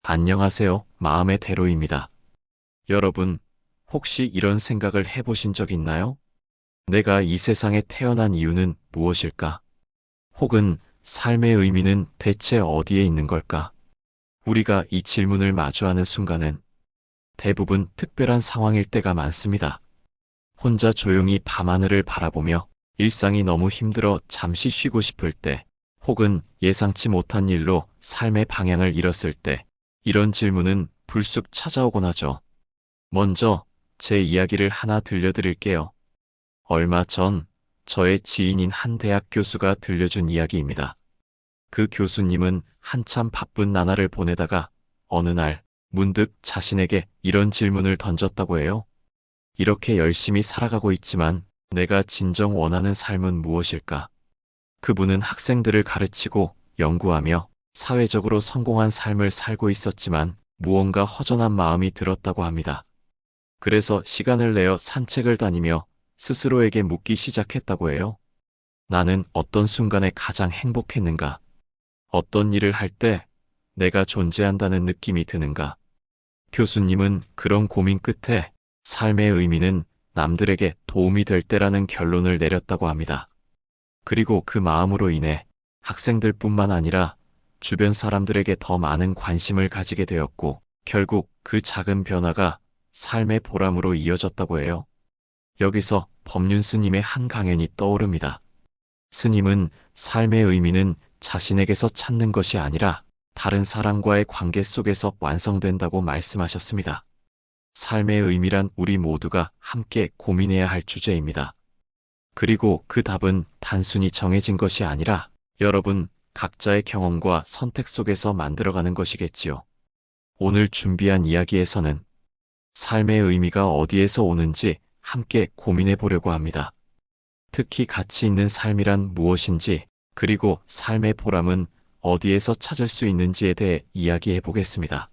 안녕하세요. 마음의 대로입니다. 여러분, 혹시 이런 생각을 해보신 적 있나요? 내가 이 세상에 태어난 이유는 무엇일까? 혹은 삶의 의미는 대체 어디에 있는 걸까? 우리가 이 질문을 마주하는 순간은 대부분 특별한 상황일 때가 많습니다. 혼자 조용히 밤하늘을 바라보며 일상이 너무 힘들어 잠시 쉬고 싶을 때, 혹은 예상치 못한 일로 삶의 방향을 잃었을 때, 이런 질문은 불쑥 찾아오곤 하죠. 먼저 제 이야기를 하나 들려드릴게요. 얼마 전 저의 지인인 한 대학 교수가 들려준 이야기입니다. 그 교수님은 한참 바쁜 나날을 보내다가 어느 날 문득 자신에게 이런 질문을 던졌다고 해요. 이렇게 열심히 살아가고 있지만 내가 진정 원하는 삶은 무엇일까? 그분은 학생들을 가르치고 연구하며 사회적으로 성공한 삶을 살고 있었지만 무언가 허전한 마음이 들었다고 합니다. 그래서 시간을 내어 산책을 다니며 스스로에게 묻기 시작했다고 해요. 나는 어떤 순간에 가장 행복했는가? 어떤 일을 할 때 내가 존재한다는 느낌이 드는가? 교수님은 그런 고민 끝에 삶의 의미는 남들에게 도움이 될 때라는 결론을 내렸다고 합니다. 그리고 그 마음으로 인해 학생들뿐만 아니라 주변 사람들에게 더 많은 관심을 가지게 되었고, 결국 그 작은 변화가 삶의 보람으로 이어졌다고 해요. 여기서 법륜 스님의 한 강연이 떠오릅니다. 스님은 삶의 의미는 자신에게서 찾는 것이 아니라 다른 사람과의 관계 속에서 완성된다고 말씀하셨습니다. 삶의 의미란 우리 모두가 함께 고민해야 할 주제입니다. 그리고 그 답은 단순히 정해진 것이 아니라 여러분 각자의 경험과 선택 속에서 만들어가는 것이겠지요. 오늘 준비한 이야기에서는 삶의 의미가 어디에서 오는지 함께 고민해 보려고 합니다. 특히 가치 있는 삶이란 무엇인지, 그리고 삶의 보람은 어디에서 찾을 수 있는지에 대해 이야기해 보겠습니다.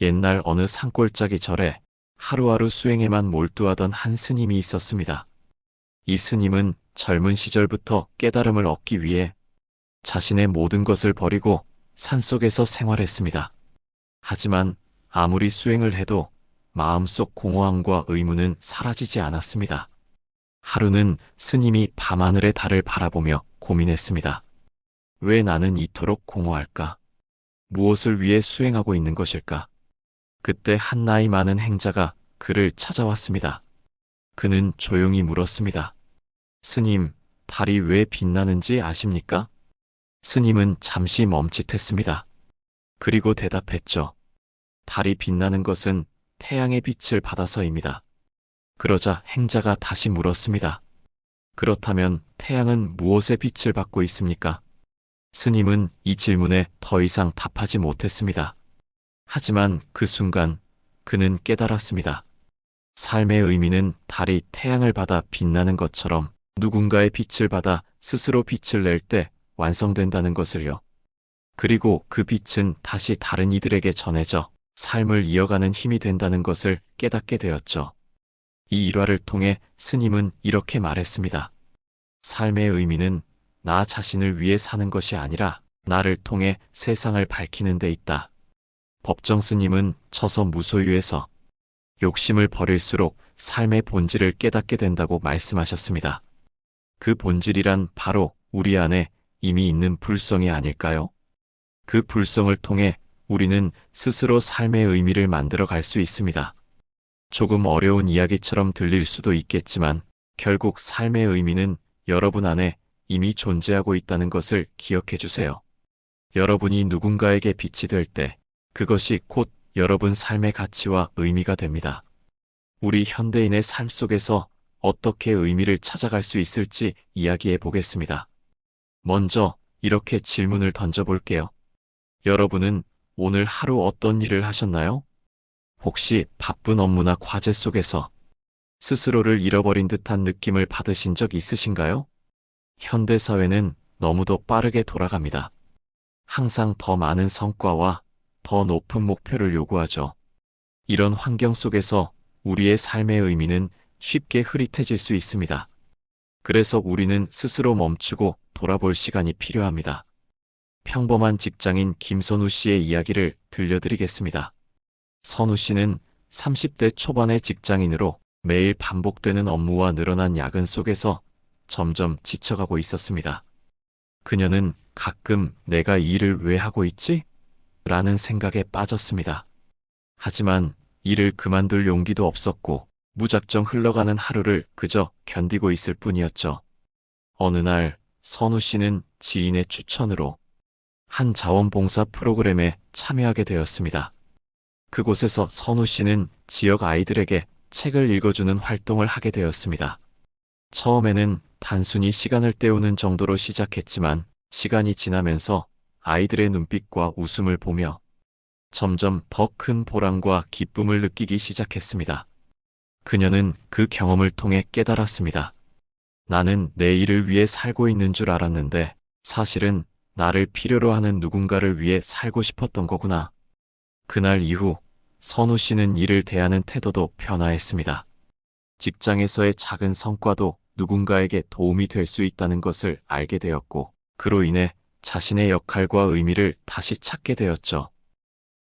옛날 어느 산골짜기 절에 하루하루 수행에만 몰두하던 한 스님이 있었습니다. 이 스님은 젊은 시절부터 깨달음을 얻기 위해 자신의 모든 것을 버리고 산속에서 생활했습니다. 하지만 아무리 수행을 해도 마음속 공허함과 의문은 사라지지 않았습니다. 하루는 스님이 밤하늘의 달을 바라보며 고민했습니다. 왜 나는 이토록 공허할까? 무엇을 위해 수행하고 있는 것일까? 그때 한 나이 많은 행자가 그를 찾아왔습니다. 그는 조용히 물었습니다. 스님, 달이 왜 빛나는지 아십니까? 스님은 잠시 멈칫했습니다. 그리고 대답했죠. 달이 빛나는 것은 태양의 빛을 받아서입니다. 그러자 행자가 다시 물었습니다. 그렇다면 태양은 무엇의 빛을 받고 있습니까? 스님은 이 질문에 더 이상 답하지 못했습니다. 하지만 그 순간 그는 깨달았습니다. 삶의 의미는 달이 태양을 받아 빛나는 것처럼 누군가의 빛을 받아 스스로 빛을 낼 때 완성된다는 것을요. 그리고 그 빛은 다시 다른 이들에게 전해져 삶을 이어가는 힘이 된다는 것을 깨닫게 되었죠. 이 일화를 통해 스님은 이렇게 말했습니다. 삶의 의미는 나 자신을 위해 사는 것이 아니라 나를 통해 세상을 밝히는 데 있다. 법정 스님은 처서 무소유해서 욕심을 버릴수록 삶의 본질을 깨닫게 된다고 말씀하셨습니다. 그 본질이란 바로 우리 안에 이미 있는 불성이 아닐까요? 그 불성을 통해 우리는 스스로 삶의 의미를 만들어 갈 수 있습니다. 조금 어려운 이야기처럼 들릴 수도 있겠지만 결국 삶의 의미는 여러분 안에 이미 존재하고 있다는 것을 기억해 주세요. 여러분이 누군가에게 빛이 될 때 그것이 곧 여러분 삶의 가치와 의미가 됩니다. 우리 현대인의 삶 속에서 어떻게 의미를 찾아갈 수 있을지 이야기해 보겠습니다. 먼저 이렇게 질문을 던져볼게요. 여러분은 오늘 하루 어떤 일을 하셨나요? 혹시 바쁜 업무나 과제 속에서 스스로를 잃어버린 듯한 느낌을 받으신 적 있으신가요? 현대사회는 너무도 빠르게 돌아갑니다. 항상 더 많은 성과와 더 높은 목표를 요구하죠. 이런 환경 속에서 우리의 삶의 의미는 쉽게 흐릿해질 수 있습니다. 그래서 우리는 스스로 멈추고 돌아볼 시간이 필요합니다. 평범한 직장인 김선우 씨의 이야기를 들려드리겠습니다. 선우 씨는 30대 초반의 직장인으로 매일 반복되는 업무와 늘어난 야근 속에서 점점 지쳐가고 있었습니다. 그녀는 가끔 내가 이 일을 왜 하고 있지? 라는 생각에 빠졌습니다. 하지만 일을 그만둘 용기도 없었고 무작정 흘러가는 하루를 그저 견디고 있을 뿐이었죠. 어느 날 선우 씨는 지인의 추천으로 한 자원봉사 프로그램에 참여하게 되었습니다. 그곳에서 선우 씨는 지역 아이들에게 책을 읽어주는 활동을 하게 되었습니다. 처음에는 단순히 시간을 때우는 정도로 시작했지만 시간이 지나면서 아이들의 눈빛과 웃음을 보며 점점 더 큰 보람과 기쁨을 느끼기 시작했습니다. 그녀는 그 경험을 통해 깨달았습니다. 나는 내 일을 위해 살고 있는 줄 알았는데 사실은 나를 필요로 하는 누군가를 위해 살고 싶었던 거구나. 그날 이후 선우 씨는 일을 대하는 태도도 변화했습니다. 직장에서의 작은 성과도 누군가에게 도움이 될 수 있다는 것을 알게 되었고, 그로 인해 자신의 역할과 의미를 다시 찾게 되었죠.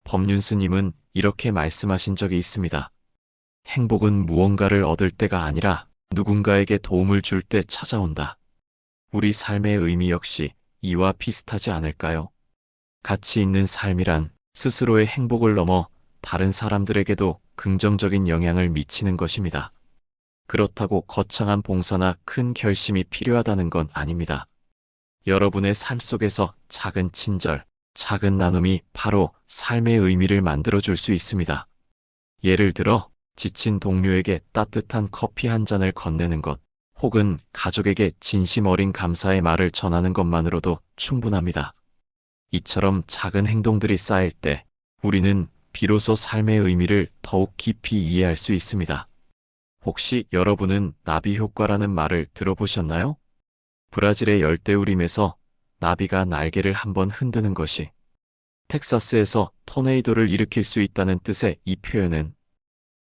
법륜스님은 이렇게 말씀하신 적이 있습니다. 행복은 무언가를 얻을 때가 아니라 누군가에게 도움을 줄 때 찾아온다. 우리 삶의 의미 역시 이와 비슷하지 않을까요? 가치 있는 삶이란 스스로의 행복을 넘어 다른 사람들에게도 긍정적인 영향을 미치는 것입니다. 그렇다고 거창한 봉사나 큰 결심이 필요하다는 건 아닙니다. 여러분의 삶 속에서 작은 친절, 작은 나눔이 바로 삶의 의미를 만들어줄 수 있습니다. 예를 들어 지친 동료에게 따뜻한 커피 한 잔을 건네는 것, 혹은 가족에게 진심 어린 감사의 말을 전하는 것만으로도 충분합니다. 이처럼 작은 행동들이 쌓일 때 우리는 비로소 삶의 의미를 더욱 깊이 이해할 수 있습니다. 혹시 여러분은 나비 효과라는 말을 들어보셨나요? 브라질의 열대우림에서 나비가 날개를 한번 흔드는 것이 텍사스에서 토네이도를 일으킬 수 있다는 뜻의 이 표현은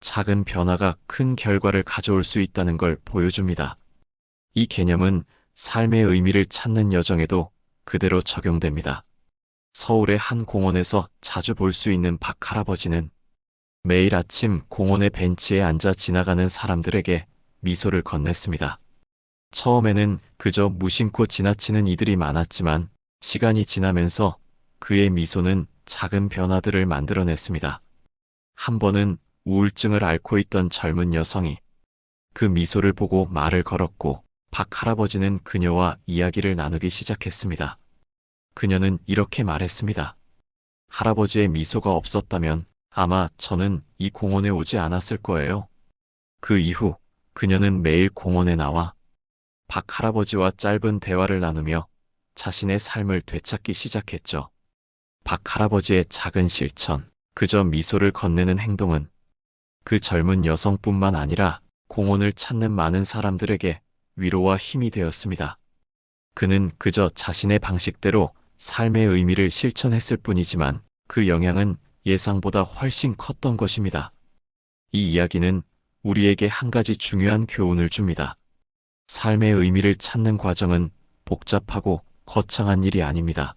작은 변화가 큰 결과를 가져올 수 있다는 걸 보여줍니다. 이 개념은 삶의 의미를 찾는 여정에도 그대로 적용됩니다. 서울의 한 공원에서 자주 볼 수 있는 박 할아버지는 매일 아침 공원의 벤치에 앉아 지나가는 사람들에게 미소를 건넸습니다. 처음에는 그저 무심코 지나치는 이들이 많았지만 시간이 지나면서 그의 미소는 작은 변화들을 만들어냈습니다. 한 번은 우울증을 앓고 있던 젊은 여성이 그 미소를 보고 말을 걸었고 박 할아버지는 그녀와 이야기를 나누기 시작했습니다. 그녀는 이렇게 말했습니다. 할아버지의 미소가 없었다면 아마 저는 이 공원에 오지 않았을 거예요. 그 이후 그녀는 매일 공원에 나와 박 할아버지와 짧은 대화를 나누며 자신의 삶을 되찾기 시작했죠. 박 할아버지의 작은 실천, 그저 미소를 건네는 행동은 그 젊은 여성뿐만 아니라 공원을 찾는 많은 사람들에게 위로와 힘이 되었습니다. 그는 그저 자신의 방식대로 삶의 의미를 실천했을 뿐이지만 그 영향은 예상보다 훨씬 컸던 것입니다. 이 이야기는 우리에게 한 가지 중요한 교훈을 줍니다. 삶의 의미를 찾는 과정은 복잡하고 거창한 일이 아닙니다.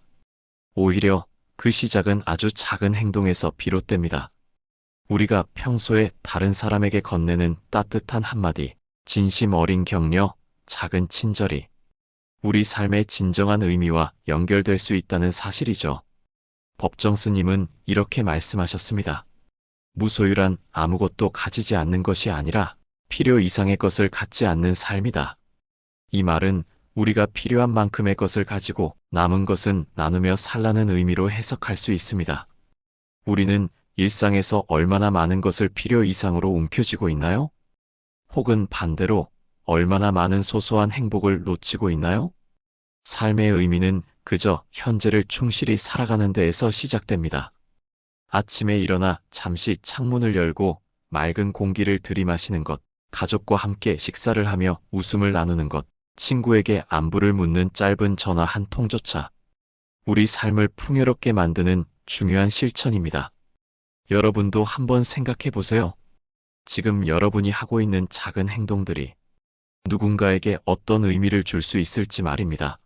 오히려 그 시작은 아주 작은 행동에서 비롯됩니다. 우리가 평소에 다른 사람에게 건네는 따뜻한 한마디, 진심 어린 격려, 작은 친절이 우리 삶의 진정한 의미와 연결될 수 있다는 사실이죠. 법정 스님은 이렇게 말씀하셨습니다. 무소유란 아무것도 가지지 않는 것이 아니라 필요 이상의 것을 갖지 않는 삶이다. 이 말은 우리가 필요한 만큼의 것을 가지고 남은 것은 나누며 살라는 의미로 해석할 수 있습니다. 우리는 일상에서 얼마나 많은 것을 필요 이상으로 움켜쥐고 있나요? 혹은 반대로 얼마나 많은 소소한 행복을 놓치고 있나요? 삶의 의미는 그저 현재를 충실히 살아가는 데에서 시작됩니다. 아침에 일어나 잠시 창문을 열고 맑은 공기를 들이마시는 것, 가족과 함께 식사를 하며 웃음을 나누는 것, 친구에게 안부를 묻는 짧은 전화 한 통조차 우리 삶을 풍요롭게 만드는 중요한 실천입니다. 여러분도 한번 생각해 보세요. 지금 여러분이 하고 있는 작은 행동들이 누군가에게 어떤 의미를 줄 수 있을지 말입니다.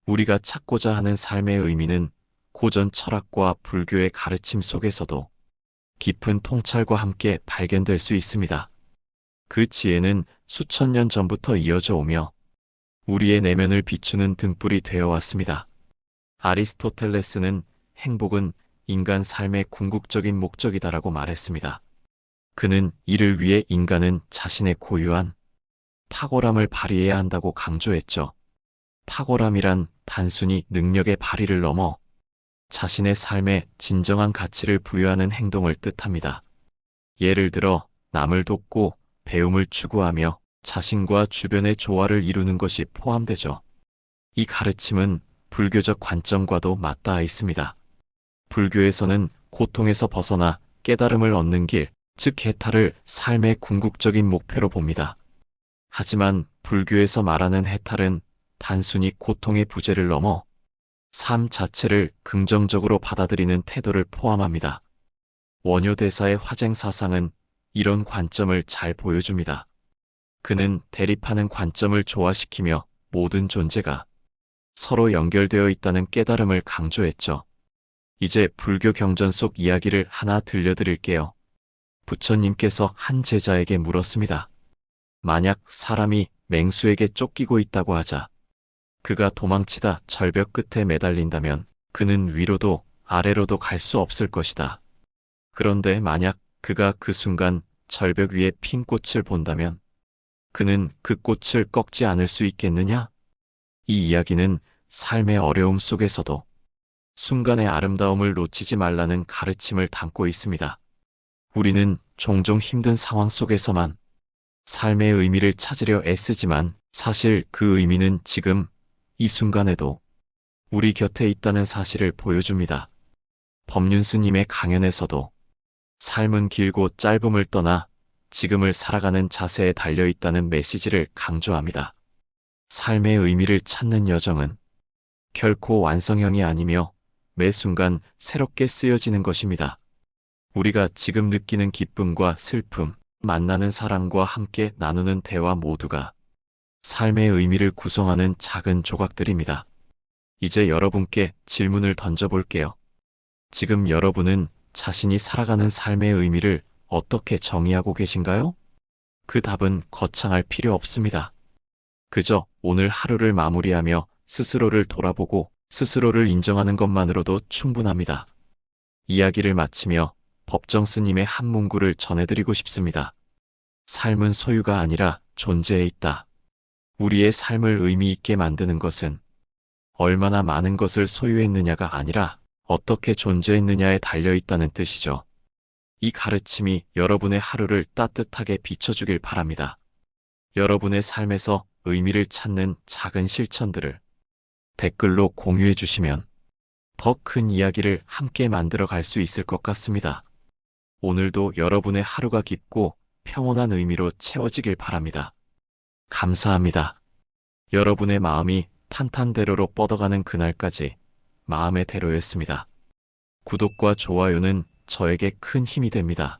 우리가 찾고자 하는 삶의 의미는 고전 철학과 불교의 가르침 속에서도 깊은 통찰과 함께 발견될 수 있습니다. 그 지혜는 수천 년 전부터 이어져 오며 우리의 내면을 비추는 등불이 되어 왔습니다. 아리스토텔레스는 행복은 인간 삶의 궁극적인 목적이다라고 말했습니다. 그는 이를 위해 인간은 자신의 고유한 탁월함을 발휘해야 한다고 강조했죠. 탁월함이란 단순히 능력의 발휘를 넘어 자신의 삶에 진정한 가치를 부여하는 행동을 뜻합니다. 예를 들어 남을 돕고 배움을 추구하며 자신과 주변의 조화를 이루는 것이 포함되죠. 이 가르침은 불교적 관점과도 맞닿아 있습니다. 불교에서는 고통에서 벗어나 깨달음을 얻는 길, 즉 해탈을 삶의 궁극적인 목표로 봅니다. 하지만 불교에서 말하는 해탈은 단순히 고통의 부재를 넘어 삶 자체를 긍정적으로 받아들이는 태도를 포함합니다. 원효대사의 화쟁사상은 이런 관점을 잘 보여줍니다. 그는 대립하는 관점을 조화시키며 모든 존재가 서로 연결되어 있다는 깨달음을 강조했죠. 이제 불교 경전 속 이야기를 하나 들려드릴게요. 부처님께서 한 제자에게 물었습니다. 만약 사람이 맹수에게 쫓기고 있다고 하자 그가 도망치다 절벽 끝에 매달린다면 그는 위로도 아래로도 갈 수 없을 것이다. 그런데 만약 그가 그 순간 절벽 위에 핀 꽃을 본다면 그는 그 꽃을 꺾지 않을 수 있겠느냐? 이 이야기는 삶의 어려움 속에서도 순간의 아름다움을 놓치지 말라는 가르침을 담고 있습니다. 우리는 종종 힘든 상황 속에서만 삶의 의미를 찾으려 애쓰지만 사실 그 의미는 지금 이 순간에도 우리 곁에 있다는 사실을 보여줍니다. 법륜 스님의 강연에서도 삶은 길고 짧음을 떠나 지금을 살아가는 자세에 달려있다는 메시지를 강조합니다. 삶의 의미를 찾는 여정은 결코 완성형이 아니며 매 순간 새롭게 쓰여지는 것입니다. 우리가 지금 느끼는 기쁨과 슬픔, 만나는 사람과 함께 나누는 대화 모두가 삶의 의미를 구성하는 작은 조각들입니다. 이제 여러분께 질문을 던져볼게요. 지금 여러분은 자신이 살아가는 삶의 의미를 어떻게 정의하고 계신가요? 그 답은 거창할 필요 없습니다. 그저 오늘 하루를 마무리하며 스스로를 돌아보고 스스로를 인정하는 것만으로도 충분합니다. 이야기를 마치며 법정 스님의 한 문구를 전해드리고 싶습니다. 삶은 소유가 아니라 존재에 있다. 우리의 삶을 의미 있게 만드는 것은 얼마나 많은 것을 소유했느냐가 아니라 어떻게 존재했느냐에 달려있다는 뜻이죠. 이 가르침이 여러분의 하루를 따뜻하게 비춰주길 바랍니다. 여러분의 삶에서 의미를 찾는 작은 실천들을 댓글로 공유해 주시면 더 큰 이야기를 함께 만들어 갈 수 있을 것 같습니다. 오늘도 여러분의 하루가 깊고 평온한 의미로 채워지길 바랍니다. 감사합니다. 여러분의 마음이 탄탄대로로 뻗어가는 그날까지 마음의 대로였습니다. 구독과 좋아요는 저에게 큰 힘이 됩니다.